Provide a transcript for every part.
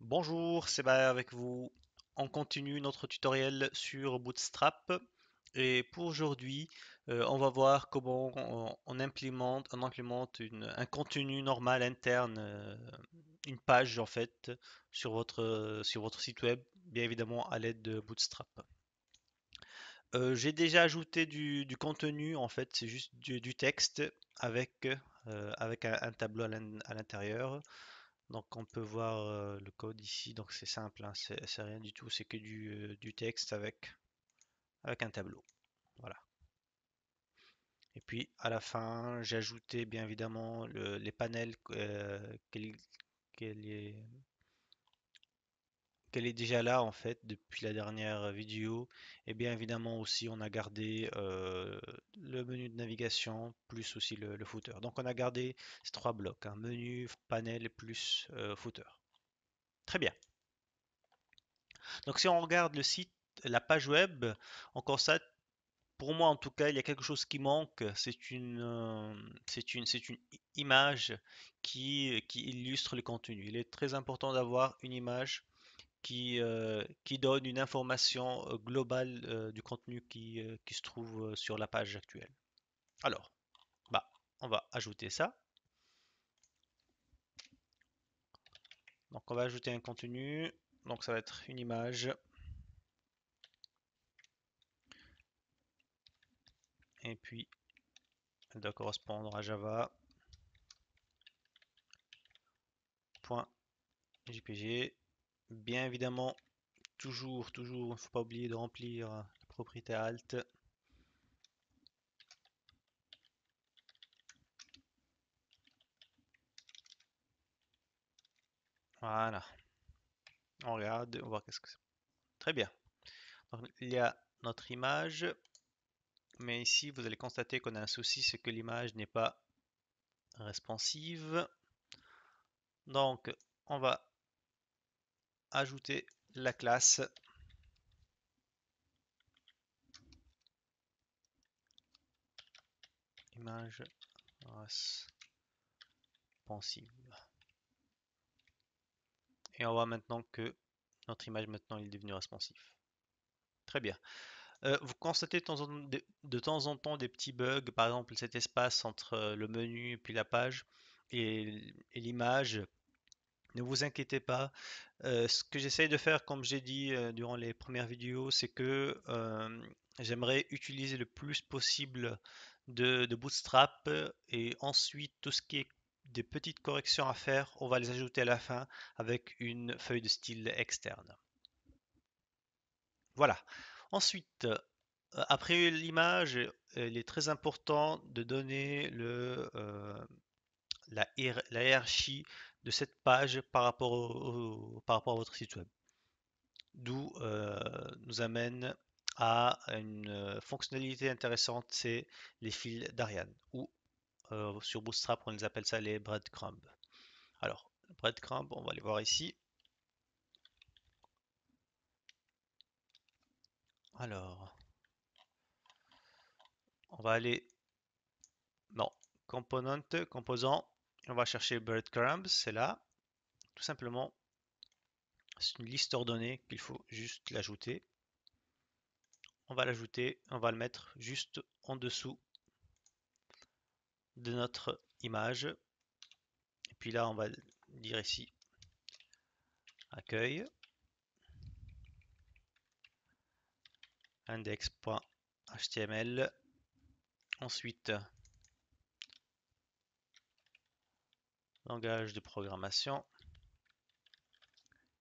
Bonjour, c'est Baer avec vous. On continue notre tutoriel sur Bootstrap et pour aujourd'hui, on va voir comment on implémente un contenu normal interne, une page en fait sur votre site web, bien évidemment à l'aide de Bootstrap. J'ai déjà ajouté du contenu en fait, c'est juste du texte avec un tableau à l'intérieur. Donc on peut voir le code ici, donc c'est simple, hein, c'est rien du tout, c'est que du texte avec un tableau. Voilà. Et puis à la fin, j'ai ajouté bien évidemment les panels qu'elle est, qu'elle est déjà là en fait depuis la dernière vidéo. Et bien évidemment aussi on a gardé le menu de navigation plus aussi le footer. Donc on a gardé ces trois blocs, hein, menu, panel plus footer. Très bien. Donc si on regarde le site, la page web, on constate, pour moi en tout cas, il y a quelque chose qui manque. C'est une image qui illustre le contenu. Il est très important d'avoir une image qui donne une information globale du contenu qui se trouve sur la page actuelle. Alors, bah, on va ajouter ça. Donc on va ajouter un contenu. Donc ça va être une image. Et puis elle doit correspondre à java.jpg. Bien évidemment, toujours, il ne faut pas oublier de remplir la propriété alt. Voilà, on regarde, on voit qu'est-ce que c'est. Très bien. Donc, il y a notre image, mais ici, vous allez constater qu'on a un souci, c'est que l'image n'est pas responsive. Donc, on va ajouter la classe image responsive. Et on voit maintenant que notre image maintenant est devenue responsive. Très bien. Vous constatez de temps en temps des petits bugs, par exemple cet espace entre le menu et puis la page et l'image. Ne vous inquiétez pas. Ce que j'essaye de faire, comme j'ai dit durant les premières vidéos, c'est que j'aimerais utiliser le plus possible de Bootstrap et ensuite tout ce qui est des petites corrections à faire, on va les ajouter à la fin avec une feuille de style externe. Voilà. Ensuite, après l'image, il est très important de donner la hiérarchie de cette page par rapport à votre site web. D'où nous amène à une fonctionnalité intéressante, c'est les fils d'Ariane, ou sur Bootstrap, on les appelle ça les breadcrumbs. Alors, breadcrumbs, on va les voir ici. Alors, on va aller dans composant, on va chercher breadcrumbs, c'est là. Tout simplement, c'est une liste ordonnée qu'il faut juste l'ajouter. On va l'ajouter, on va le mettre juste en dessous de notre image. Et puis là, on va dire ici accueil, index.html. Ensuite, langage de programmation.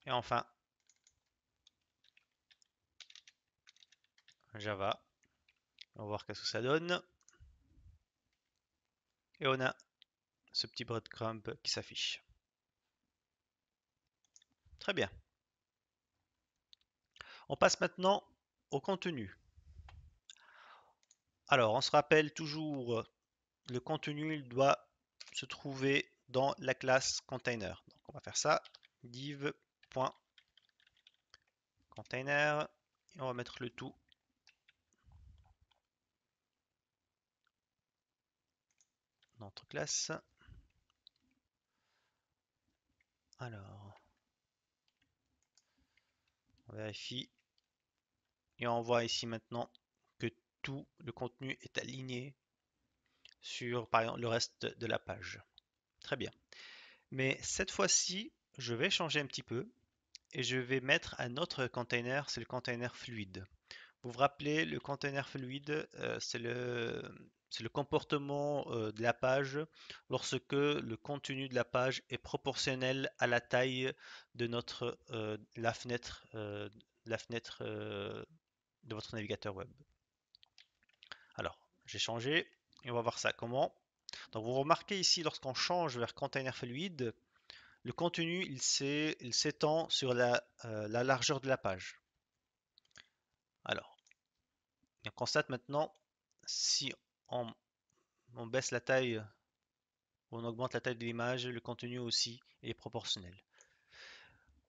Et enfin, Java. On va voir qu'est-ce que ça donne. Et on a ce petit breadcrumb qui s'affiche. Très bien. On passe maintenant au contenu. Alors, on se rappelle toujours, le contenu il doit se trouver dans la classe container. Donc, on va faire ça, div.container, et on va mettre le tout dans notre classe. Alors, On vérifie et on voit ici maintenant que tout le contenu est aligné sur, par exemple, le reste de la page. Très bien. Mais cette fois-ci, je vais changer un petit peu et je vais mettre un autre container, c'est le container fluide. Vous vous rappelez, le container fluide, c'est le comportement de la page lorsque le contenu de la page est proportionnel à la taille de la fenêtre de votre navigateur web. Alors, j'ai changé et on va voir ça comment. Donc, vous remarquez ici, lorsqu'on change vers container fluide, le contenu il s'étend sur la largeur de la page. Alors, on constate maintenant si on, on baisse la taille ou on augmente la taille de l'image, le contenu aussi est proportionnel.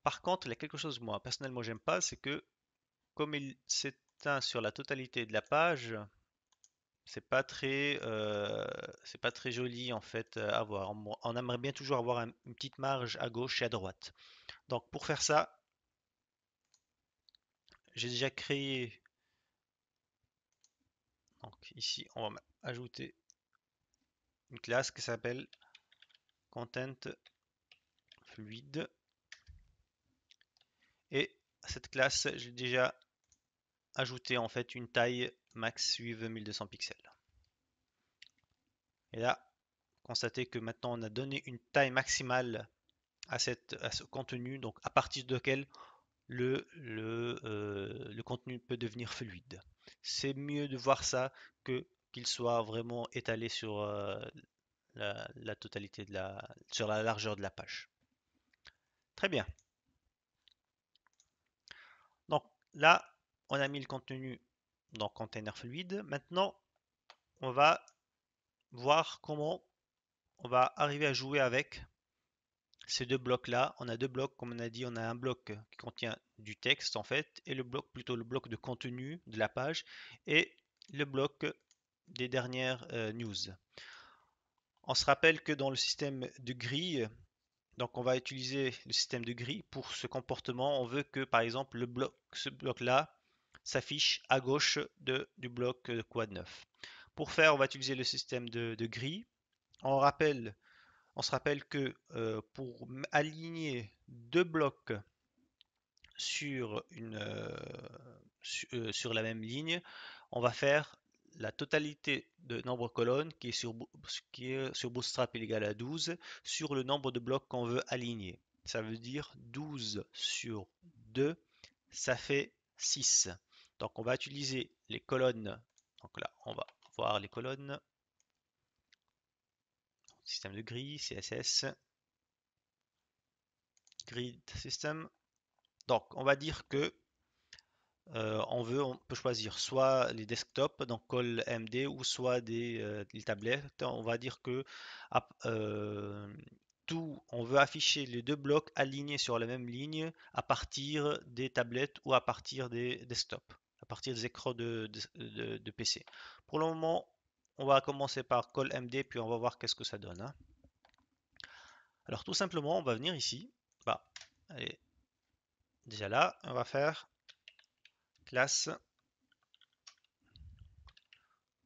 Par contre, il y a quelque chose moi personnellement j'aime pas, c'est que comme il s'éteint sur la totalité de la page, c'est pas très joli en fait à voir. On aimerait bien toujours avoir une petite marge à gauche et à droite. Donc pour faire ça, j'ai déjà créé. Donc ici, on va ajouter une classe qui s'appelle content fluide. Et à cette classe, j'ai déjà ajouté en fait une taille max suive 1200 pixels. Et là, constatez que maintenant on a donné une taille maximale à ce contenu, donc à partir de quel le contenu peut devenir fluide. C'est mieux de voir ça que qu'il soit vraiment étalé sur la totalité sur la largeur de la page. Très bien. Donc là, on a mis le contenu dans container fluide. Maintenant, on va voir comment on va arriver à jouer avec ces deux blocs-là. On a deux blocs, comme on a dit, on a un bloc qui contient du texte en fait, et le bloc, plutôt le bloc de contenu de la page, et le bloc des dernières news. On se rappelle que dans le système de grille, donc on va utiliser le système de grille pour ce comportement. On veut que par exemple ce bloc-là s'affiche à gauche du bloc quad 9. Pour faire, on va utiliser le système de grille. On rappelle On se rappelle que pour aligner deux blocs sur, sur la même ligne, on va faire la totalité de nombre de colonnes qui est sur Bootstrap est égal à 12 sur le nombre de blocs qu'on veut aligner. Ça veut dire 12 sur 2, ça fait 6. Donc on va utiliser les colonnes. Donc là, on va voir les colonnes. Système de grille, CSS. Grid System. Donc, on va dire que on peut choisir soit les desktops, donc call MD, ou soit des tablettes. On va dire que on veut afficher les deux blocs alignés sur la même ligne à partir des tablettes ou à partir des desktops, à partir des écrans de PC. Pour le moment, on va commencer par call MD, puis on va voir qu'est-ce que ça donne, hein. Alors tout simplement, on va venir ici. Bah, allez, déjà là, on va faire classe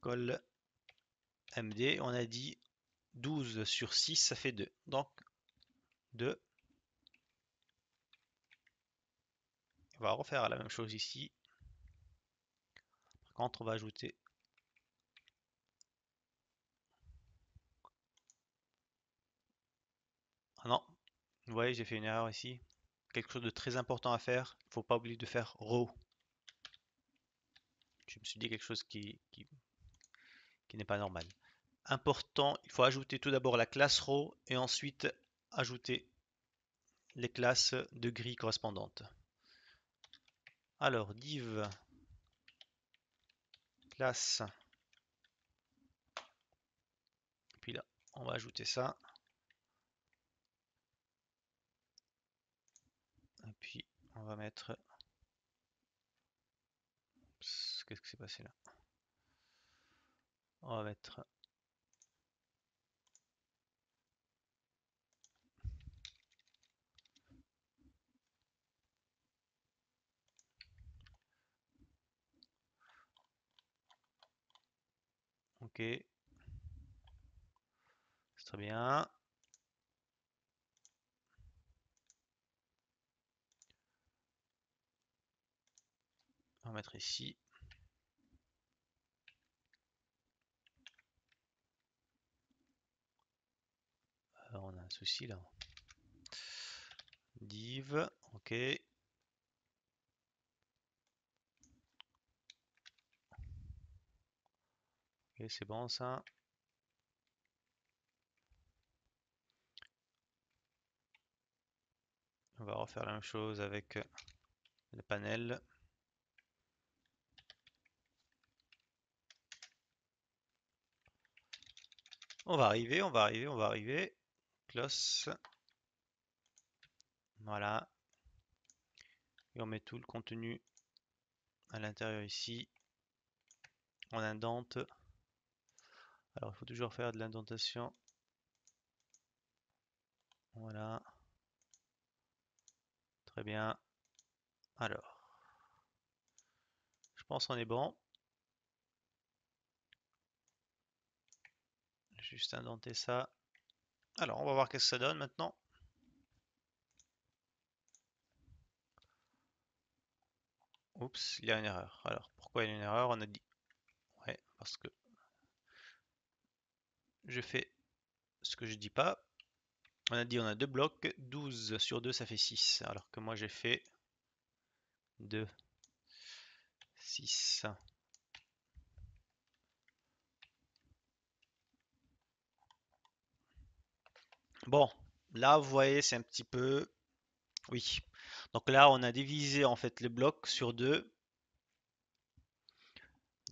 call MD. On a dit 12 sur 6, ça fait 2. Donc 2. On va refaire la même chose ici. Par contre, on va ajouter. Ah non, vous voyez, j'ai fait une erreur ici. Quelque chose de très important à faire. Il ne faut pas oublier de faire row. Je me suis dit quelque chose qui n'est pas normal. Important, il faut ajouter tout d'abord la classe row et ensuite ajouter les classes de grille correspondantes. Alors, div classe. Puis là, on va ajouter ça. Et puis, on va mettre. Qu'est-ce qui s'est passé là? On va mettre. c'est très bien. On va mettre ici. On a un souci là. Div, ok. Ok, c'est bon ça. On va refaire la même chose avec le panel. On va arriver, on va arriver, on va arriver. Close. Voilà. Et on met tout le contenu à l'intérieur ici. On indente. Alors il faut toujours faire de l'indentation. Voilà. Très bien. Alors, je pense qu'on est bon. Juste indenter ça. Alors, on va voir qu'est-ce que ça donne maintenant. Oups, il y a une erreur. Alors, pourquoi il y a une erreur? On a dit... Ouais, parce que je fais ce que je dis pas. On a dit on a deux blocs. 12 sur 2, ça fait 6. Alors que moi, j'ai fait 2, 6. Bon, là, vous voyez, c'est un petit peu... Oui. Donc là, on a divisé en fait le bloc sur 2.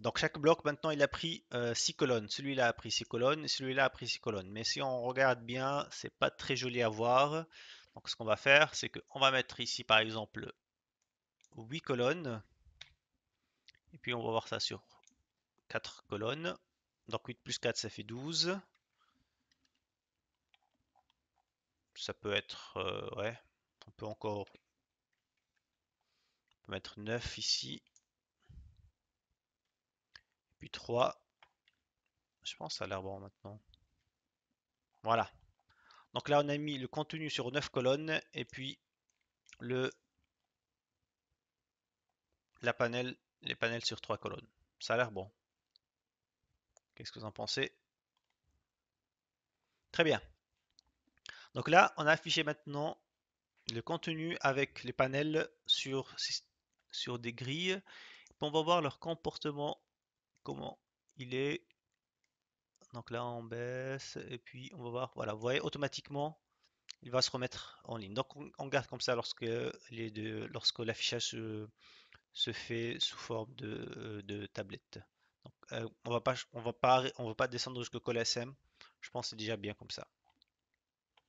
Donc chaque bloc maintenant il a pris 6 colonnes. Celui-là a pris 6 colonnes et celui-là a pris 6 colonnes. Mais si on regarde bien, c'est pas très joli à voir. Donc ce qu'on va faire, c'est qu'on va mettre ici par exemple 8 colonnes. Et puis on va voir ça sur 4 colonnes. Donc 8 plus 4 ça fait 12. Ça peut être... ouais. On peut encore mettre 9 ici. Puis 3. Je pense que ça a l'air bon maintenant. Voilà. Donc là on a mis le contenu sur 9 colonnes. Et puis le les panels sur 3 colonnes. Ça a l'air bon. Qu'est-ce que vous en pensez? Très bien. Donc là, on a affiché maintenant le contenu avec les panels sur des grilles. On va voir leur comportement, comment il est. Donc là, on baisse et puis on va voir. Voilà, vous voyez, automatiquement, il va se remettre en ligne. Donc on garde comme ça lorsque l'affichage se fait sous forme de tablette. Donc, on va pas descendre jusqu'au col SM. Je pense que c'est déjà bien comme ça.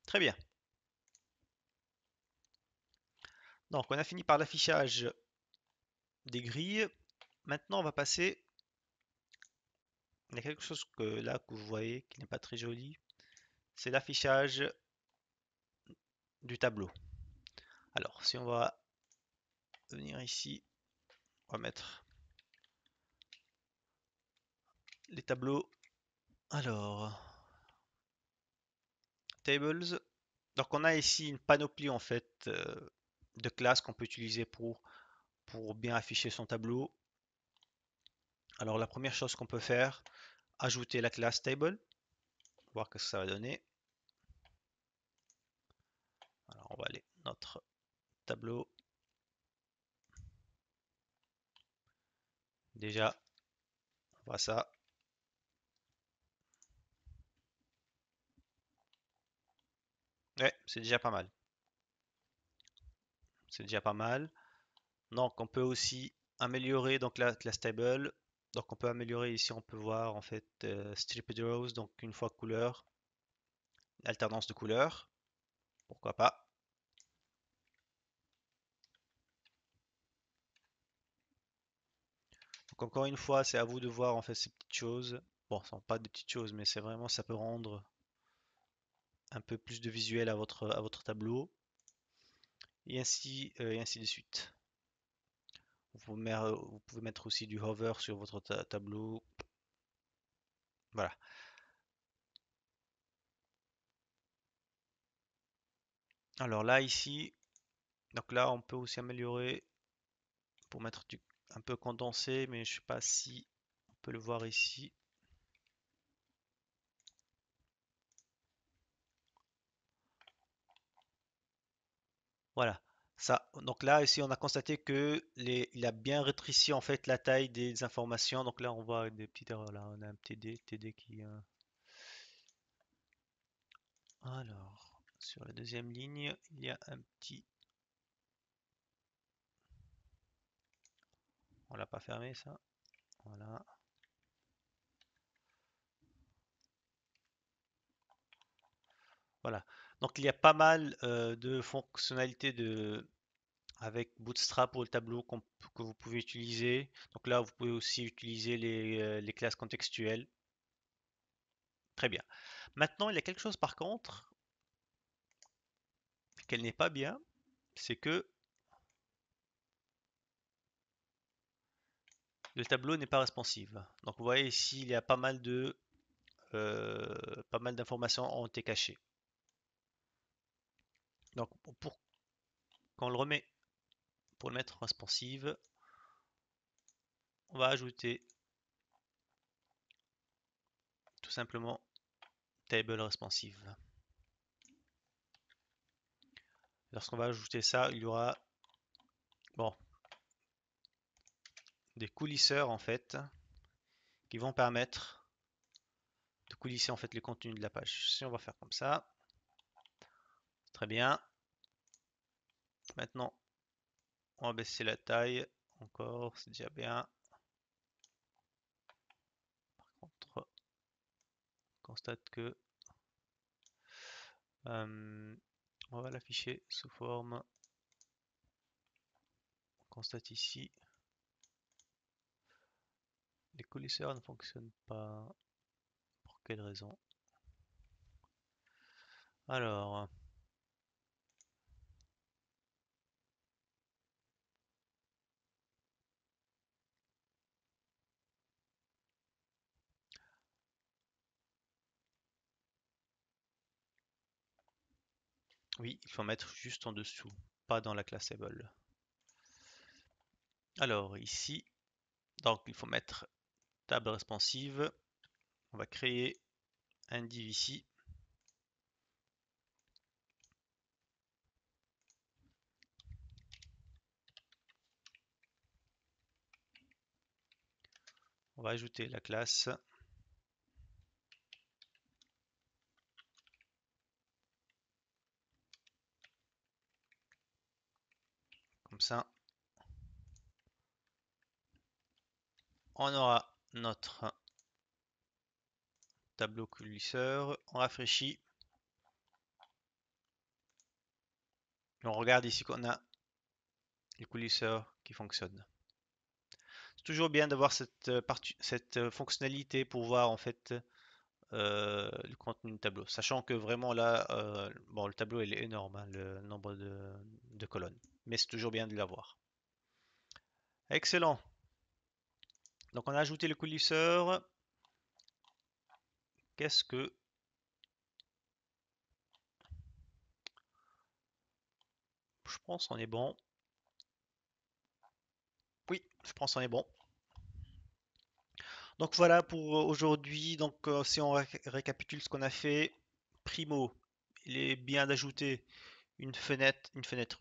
Très bien. Donc, on a fini par l'affichage des grilles. Maintenant, on va passer. Il y a quelque chose que vous voyez qui n'est pas très joli. C'est l'affichage du tableau. Alors, si on va venir ici, on va mettre les tableaux. Alors, tables. Donc, on a ici une panoplie en fait de classes qu'on peut utiliser pour bien afficher son tableau. Alors, la première chose qu'on peut faire, ajouter la classe table. Voir ce que ça va donner. Alors, on va aller notre tableau. Déjà, on voit ça. Ouais, c'est déjà pas mal. C'est déjà pas mal. Donc, on peut aussi améliorer donc la classe table. Donc, on peut améliorer ici, on peut voir en fait striped rows, donc une fois couleur, alternance de couleurs. Pourquoi pas. Donc, encore une fois, c'est à vous de voir en fait ces petites choses. Bon, ce sont pas des petites choses, mais c'est vraiment, ça peut rendre un peu plus de visuel à votre tableau. Et ainsi de suite. Vous pouvez mettre aussi du hover sur votre tableau. Voilà. Alors là, ici, donc là, on peut aussi améliorer pour mettre un peu condensé, mais je sais pas si on peut le voir ici. Voilà. Ça, donc là, ici, on a constaté que il a bien rétréci en fait la taille des informations. Donc là, on voit des petites erreurs. Là, on a un TD qui. Alors, sur la deuxième ligne, il y a un petit. On l'a pas fermé ça. Voilà. Voilà. Donc il y a pas mal de fonctionnalités avec Bootstrap pour le tableau que vous pouvez utiliser. Donc là, vous pouvez aussi utiliser les classes contextuelles. Très bien. Maintenant, il y a quelque chose par contre qu'elle n'est pas bien, c'est que le tableau n'est pas responsive. Donc vous voyez ici, il y a pas mal d'informations ont été cachées. Donc pour quand on le remet pour le mettre responsive, on va ajouter tout simplement table responsive. Lorsqu'on va ajouter ça, il y aura bon, des coulisseurs en fait qui vont permettre de coulisser en fait le contenu de la page. Si on va faire comme ça, très bien. Maintenant, on va baisser la taille encore, c'est déjà bien. Par contre, on constate que on va l'afficher sous forme. On constate ici, les coulisseurs ne fonctionnent pas. Pour quelle raison? Alors, oui, il faut mettre juste en dessous, pas dans la classe able. Alors ici, donc il faut mettre table responsive. On va créer un div ici. On va ajouter la classe. Comme ça, on aura notre tableau coulisseur. On rafraîchit. On regarde ici qu'on a le coulisseur qui fonctionne. C'est toujours bien d'avoir cette fonctionnalité pour voir en fait le contenu du tableau. Sachant que vraiment là, bon, le tableau il est énorme, hein, le nombre de colonnes. Mais c'est toujours bien de l'avoir. Excellent. Donc on a ajouté le coulisseur. Qu'est-ce que... Je pense qu'on est bon. Oui, je pense qu'on est bon. Donc voilà pour aujourd'hui. Donc si on récapitule ce qu'on a fait, primo, il est bien d'ajouter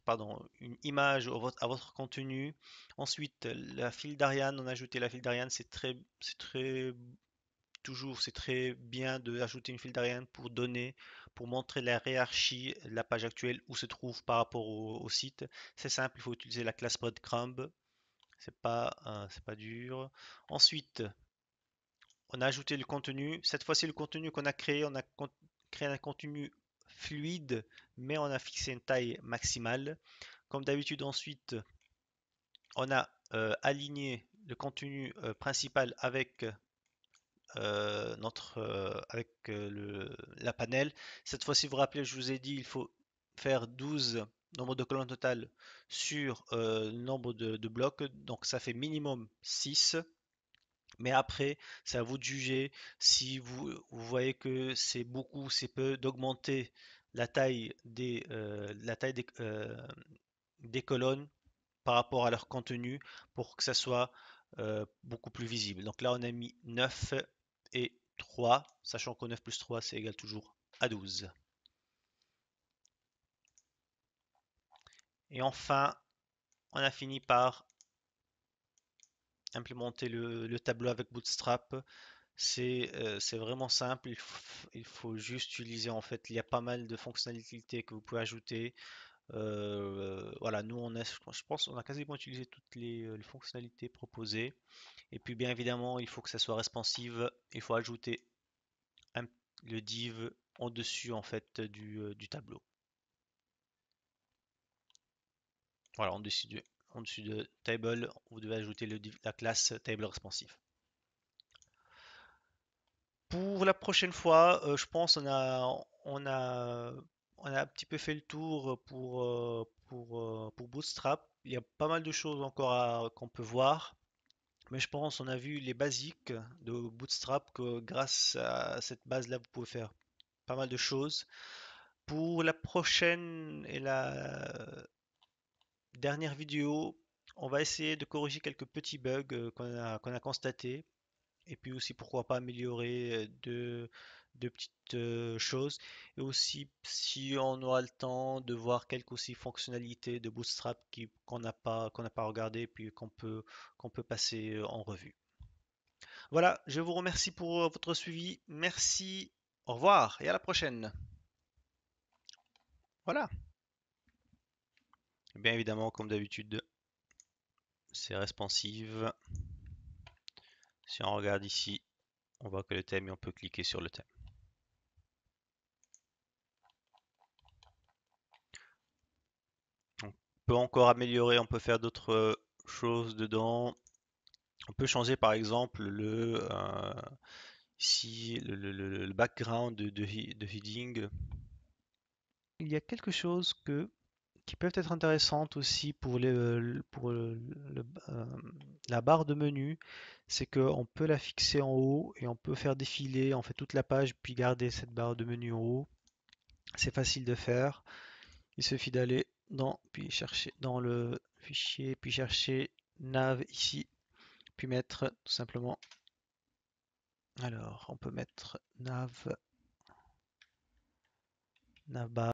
pardon, une image à votre contenu. Ensuite, la file d'Ariane, on a ajouté la file d'Ariane, c'est très bien d'ajouter une file d'Ariane pour montrer la hiérarchie de la page actuelle où se trouve par rapport au site. C'est simple, il faut utiliser la classe breadcrumb. C'est pas dur. Ensuite, on a ajouté le contenu. Cette fois-ci, le contenu qu'on a créé, on a créé un contenu fluide, mais on a fixé une taille maximale. Comme d'habitude, ensuite, on a aligné le contenu principal avec la panel. Cette fois-ci, vous vous rappelez, je vous ai dit, il faut faire 12 nombre de colonnes totales sur le nombre de blocs. Donc ça fait minimum 6. Mais après, c'est à vous de juger si vous voyez que c'est beaucoup, c'est peu d'augmenter la taille des colonnes par rapport à leur contenu pour que ça soit beaucoup plus visible. Donc là, on a mis 9 et 3, sachant que 9 plus 3, c'est égal toujours à 12. Et enfin, on a fini par implémenter le tableau avec Bootstrap. C'est vraiment simple, il faut juste utiliser en fait, il y a pas mal de fonctionnalités que vous pouvez ajouter. Voilà, nous je pense on a quasiment utilisé toutes les fonctionnalités proposées. Et puis bien évidemment, il faut que ça soit responsive, il faut ajouter un- le div en dessus en fait du tableau. Voilà, en dessus de table, vous devez ajouter la classe table responsive. Pour la prochaine fois, je pense on a un petit peu fait le tour pour Bootstrap. Il y a pas mal de choses encore qu'on peut voir, mais je pense on a vu les basiques de Bootstrap que grâce à cette base-là, vous pouvez faire pas mal de choses. Pour la prochaine et la dernière vidéo, on va essayer de corriger quelques petits bugs qu'on a constatés. Et puis aussi, pourquoi pas améliorer de petites choses. Et aussi, si on aura le temps, de voir quelques aussi fonctionnalités de Bootstrap qu'on n'a pas regardé, puis qu'on peut passer en revue. Voilà, je vous remercie pour votre suivi. Merci, au revoir et à la prochaine. Voilà. Bien évidemment, comme d'habitude, c'est responsive. Si on regarde ici, on voit que le thème et on peut cliquer sur le thème. On peut encore améliorer, on peut faire d'autres choses dedans. On peut changer par exemple ici, le background de heading. Il y a quelque chose qui peut être intéressante aussi pour la barre de menu, c'est qu'on peut la fixer en haut et on peut faire défiler en fait toute la page puis garder cette barre de menu en haut. C'est facile de faire. Il suffit d'aller puis chercher dans le fichier, puis chercher nav ici, puis mettre tout simplement. Alors, on peut mettre nav bar.